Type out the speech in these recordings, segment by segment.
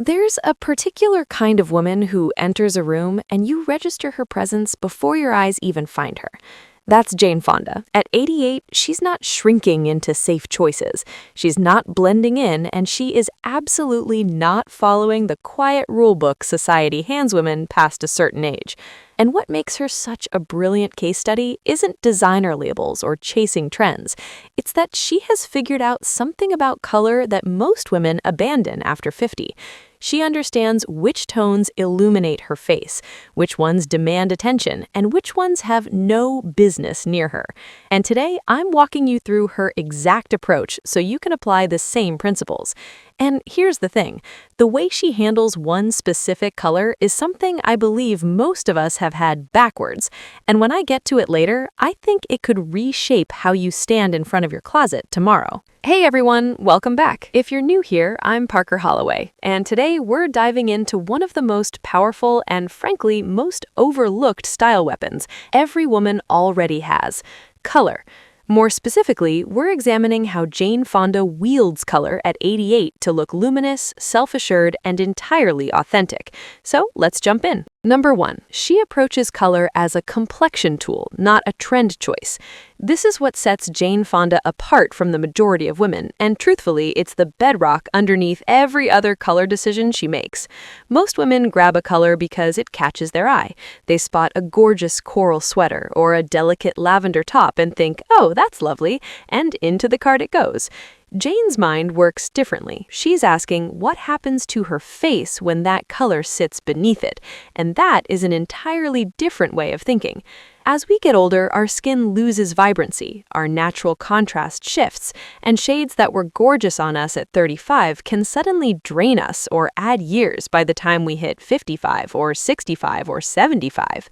There's a particular kind of woman who enters a room and you register her presence before your eyes even find her. That's Jane Fonda. At 88, she's not shrinking into safe choices. She's not blending in, and she is absolutely not following the quiet rulebook society hands women past a certain age. And what makes her such a brilliant case study isn't designer labels or chasing trends. It's that she has figured out something about color that most women abandon after 50. She understands which tones illuminate her face, which ones demand attention, and which ones have no business near her. And today, I'm walking you through her exact approach so you can apply the same principles. And here's the thing, the way she handles one specific color is something I believe most of us have had backwards. And when I get to it later, I think it could reshape how you stand in front of your closet tomorrow. Hey everyone, welcome back. If you're new here, I'm Parker Holloway, and today we're diving into one of the most powerful and frankly most overlooked style weapons every woman already has: color. More specifically, we're examining how Jane Fonda wields color at 88 to look luminous, self-assured, and entirely authentic. So let's jump in. Number 1, she approaches color as a complexion tool, not a trend choice. This is what sets Jane Fonda apart from the majority of women, and truthfully, it's the bedrock underneath every other color decision she makes. Most women grab a color because it catches their eye. They spot a gorgeous coral sweater or a delicate lavender top and think, oh, that's lovely, and into the cart it goes. Jane's mind works differently. She's asking what happens to her face when that color sits beneath it, and that is an entirely different way of thinking. As we get older, our skin loses vibrancy, our natural contrast shifts, and shades that were gorgeous on us at 35 can suddenly drain us or add years by the time we hit 55 or 65 or 75.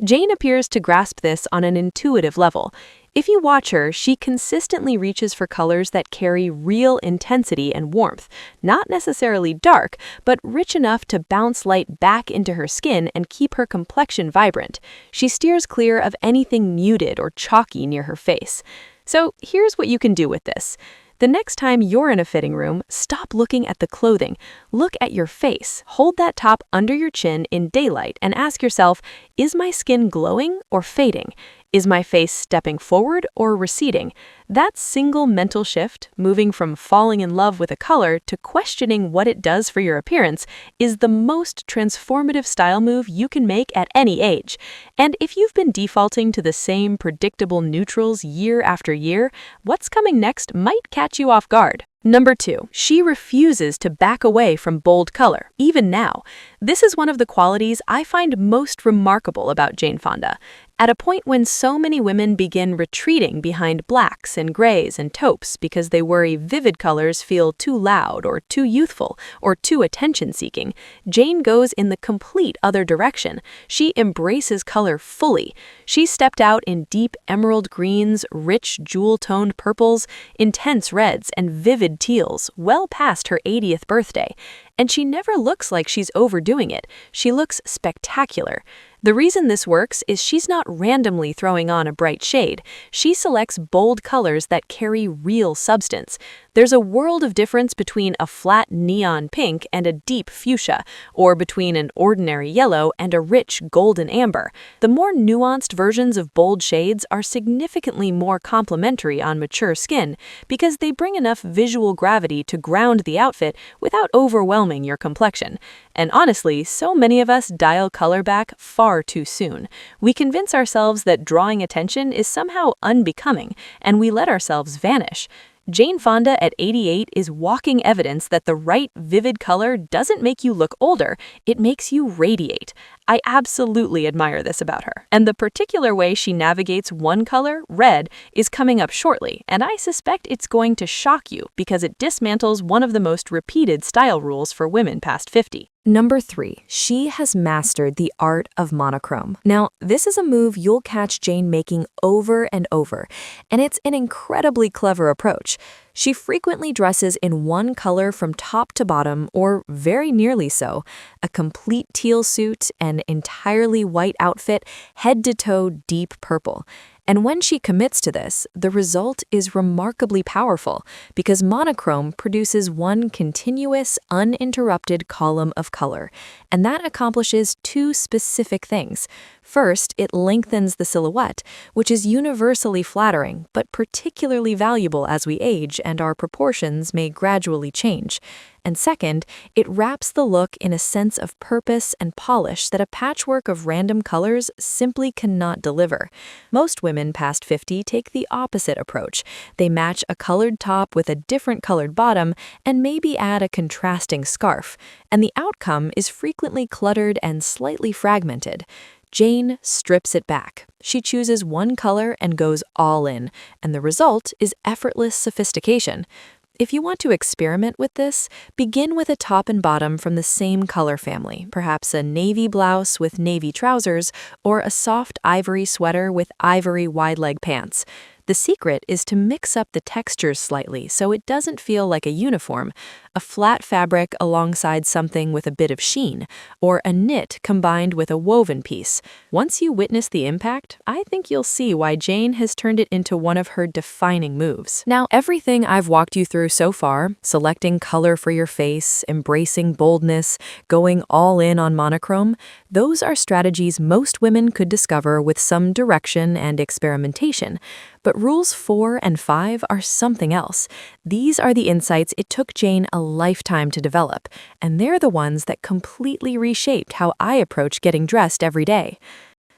Jane appears to grasp this on an intuitive level. If you watch her, she consistently reaches for colors that carry real intensity and warmth, not necessarily dark, but rich enough to bounce light back into her skin and keep her complexion vibrant. She steers clear of anything muted or chalky near her face. So here's what you can do with this. The next time you're in a fitting room, stop looking at the clothing. Look at your face. Hold that top under your chin in daylight and ask yourself, is my skin glowing or fading? Is my face stepping forward or receding? That single mental shift, moving from falling in love with a color to questioning what it does for your appearance, is the most transformative style move you can make at any age. And if you've been defaulting to the same predictable neutrals year after year, what's coming next might catch you off guard. Number 2, she refuses to back away from bold color, even now. This is one of the qualities I find most remarkable about Jane Fonda. At a point when so many women begin retreating behind blacks and grays and taupes because they worry vivid colors feel too loud or too youthful or too attention-seeking, Jane goes in the complete other direction. She embraces color fully. She stepped out in deep emerald greens, rich jewel-toned purples, intense reds, and vivid teals well past her 80th birthday. And she never looks like she's overdoing it. She looks spectacular. The reason this works is she's not randomly throwing on a bright shade. She selects bold colors that carry real substance. There's a world of difference between a flat neon pink and a deep fuchsia, or between an ordinary yellow and a rich golden amber. The more nuanced versions of bold shades are significantly more complementary on mature skin because they bring enough visual gravity to ground the outfit without overwhelming your complexion. And honestly, so many of us dial color back far too soon. We convince ourselves that drawing attention is somehow unbecoming, and we let ourselves vanish. Jane Fonda at 88 is walking evidence that the right vivid color doesn't make you look older, it makes you radiate. I absolutely admire this about her. And the particular way she navigates one color, red, is coming up shortly, and I suspect it's going to shock you because it dismantles one of the most repeated style rules for women past 50. Number 3, she has mastered the art of monochrome. Now, this is a move you'll catch Jane making over and over, and it's an incredibly clever approach. She frequently dresses in one color from top to bottom, or very nearly so, a complete teal suit, an entirely white outfit, head to toe deep purple. And when she commits to this, the result is remarkably powerful because monochrome produces one continuous, uninterrupted column of color, and that accomplishes two specific things. First, it lengthens the silhouette, which is universally flattering, but particularly valuable as we age and our proportions may gradually change. And second, it wraps the look in a sense of purpose and polish that a patchwork of random colors simply cannot deliver. Most women past 50 take the opposite approach. They match a colored top with a different colored bottom and maybe add a contrasting scarf. And the outcome is frequently cluttered and slightly fragmented. Jane strips it back. She chooses one color and goes all in, and the result is effortless sophistication. If you want to experiment with this, begin with a top and bottom from the same color family, perhaps a navy blouse with navy trousers or a soft ivory sweater with ivory wide-leg pants. The secret is to mix up the textures slightly so it doesn't feel like a uniform, a flat fabric alongside something with a bit of sheen, or a knit combined with a woven piece. Once you witness the impact, I think you'll see why Jane has turned it into one of her defining moves. Now, everything I've walked you through so far, selecting color for your face, embracing boldness, going all in on monochrome, those are strategies most women could discover with some direction and experimentation. But rules 4 and 5 are something else. These are the insights it took Jane a lifetime to develop, and they're the ones that completely reshaped how I approach getting dressed every day.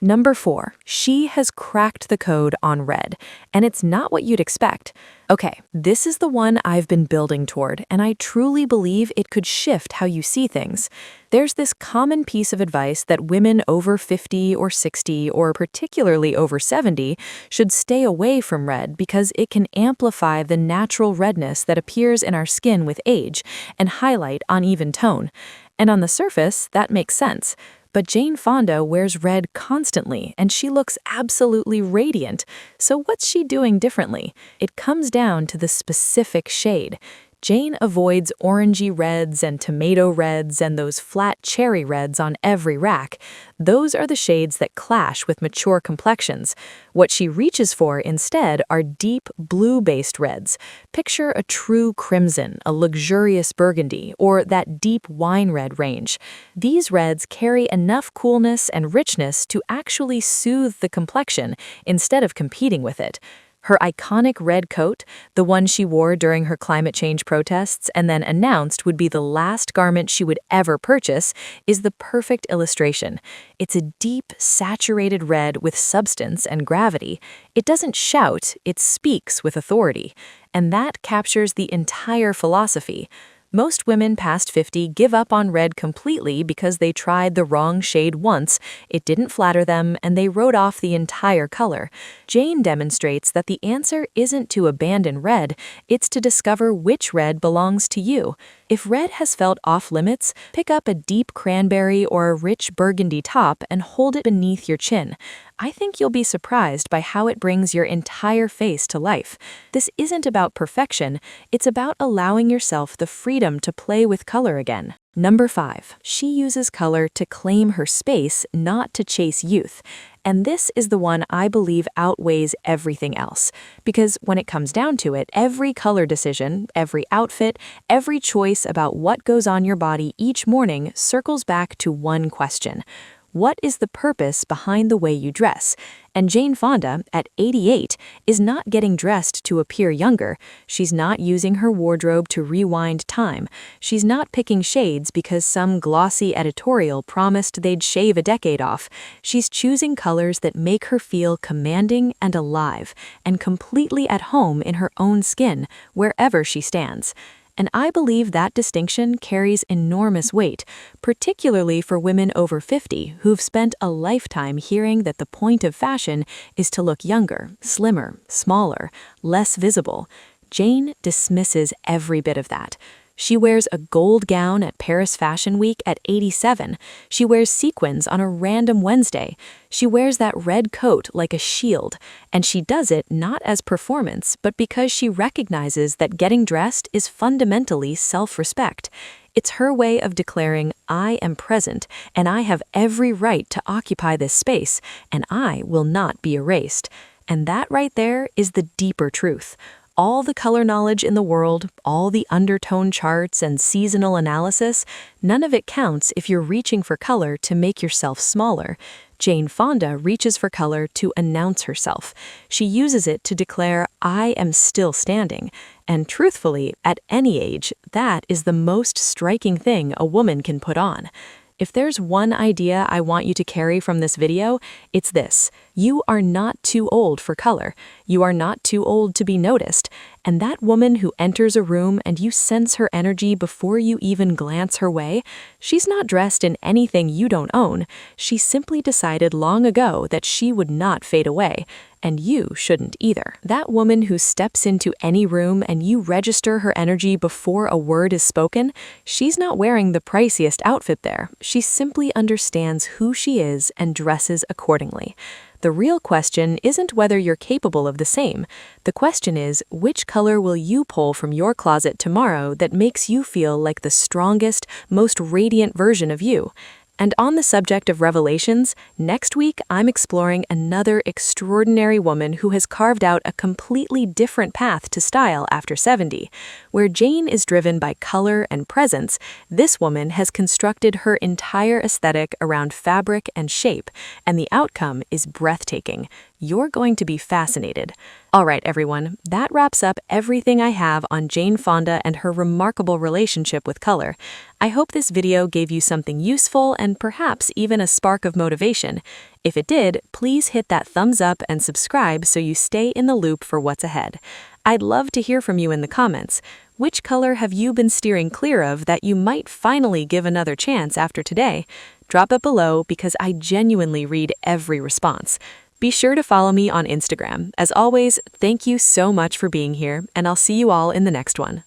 Number 4, she has cracked the code on red, and it's not what you'd expect. Okay, this is the one I've been building toward, and I truly believe it could shift how you see things. There's this common piece of advice that women over 50 or 60, or particularly over 70, should stay away from red because it can amplify the natural redness that appears in our skin with age and highlight uneven tone. And on the surface, that makes sense. But Jane Fonda wears red constantly, and she looks absolutely radiant. So what's she doing differently? It comes down to the specific shade. Jane avoids orangey reds and tomato reds and those flat cherry reds on every rack. Those are the shades that clash with mature complexions. What she reaches for instead are deep blue-based reds. Picture a true crimson, a luxurious burgundy, or that deep wine red range. These reds carry enough coolness and richness to actually soothe the complexion instead of competing with it. Her iconic red coat, the one she wore during her climate change protests and then announced would be the last garment she would ever purchase, is the perfect illustration. It's a deep, saturated red with substance and gravity. It doesn't shout, it speaks with authority. And that captures the entire philosophy. Most women past 50 give up on red completely because they tried the wrong shade once, it didn't flatter them, and they wrote off the entire color. Jane demonstrates that the answer isn't to abandon red, it's to discover which red belongs to you. If red has felt off-limits, pick up a deep cranberry or a rich burgundy top and hold it beneath your chin. I think you'll be surprised by how it brings your entire face to life. This isn't about perfection, it's about allowing yourself the freedom to play with color again. Number 5, she uses color to claim her space, not to chase youth. And this is the one I believe outweighs everything else. Because when it comes down to it, every color decision, every outfit, every choice about what goes on your body each morning circles back to one question. What is the purpose behind the way you dress? And Jane Fonda, at 88, is not getting dressed to appear younger. She's not using her wardrobe to rewind time. She's not picking shades because some glossy editorial promised they'd shave a decade off. She's choosing colors that make her feel commanding and alive, and completely at home in her own skin, wherever she stands. And I believe that distinction carries enormous weight, particularly for women over 50 who've spent a lifetime hearing that the point of fashion is to look younger, slimmer, smaller, less visible. Jane dismisses every bit of that. She wears a gold gown at Paris Fashion Week at 87. She wears sequins on a random Wednesday. She wears that red coat like a shield. And she does it not as performance, but because she recognizes that getting dressed is fundamentally self-respect. It's her way of declaring, I am present, and I have every right to occupy this space, and I will not be erased. And that right there is the deeper truth. All the color knowledge in the world, all the undertone charts and seasonal analysis, none of it counts if you're reaching for color to make yourself smaller. Jane Fonda reaches for color to announce herself. She uses it to declare, "I am still standing." And truthfully, at any age, that is the most striking thing a woman can put on. If there's one idea I want you to carry from this video, it's this: you are not too old for color. You are not too old to be noticed. And that woman who enters a room and you sense her energy before you even glance her way, she's not dressed in anything you don't own. She simply decided long ago that she would not fade away. And you shouldn't either. That woman who steps into any room and you register her energy before a word is spoken, she's not wearing the priciest outfit there. She simply understands who she is and dresses accordingly. The real question isn't whether you're capable of the same. The question is, which color will you pull from your closet tomorrow that makes you feel like the strongest, most radiant version of you? And on the subject of revelations, next week I'm exploring another extraordinary woman who has carved out a completely different path to style after 70. Where Jane is driven by color and presence, this woman has constructed her entire aesthetic around fabric and shape, and the outcome is breathtaking. You're going to be fascinated. All right, everyone, that wraps up everything I have on Jane Fonda and her remarkable relationship with color. I hope this video gave you something useful and perhaps even a spark of motivation. If it did, please hit that thumbs up and subscribe so you stay in the loop for what's ahead. I'd love to hear from you in the comments. Which color have you been steering clear of that you might finally give another chance after today? Drop it below because I genuinely read every response. Be sure to follow me on Instagram. As always, thank you so much for being here, and I'll see you all in the next one.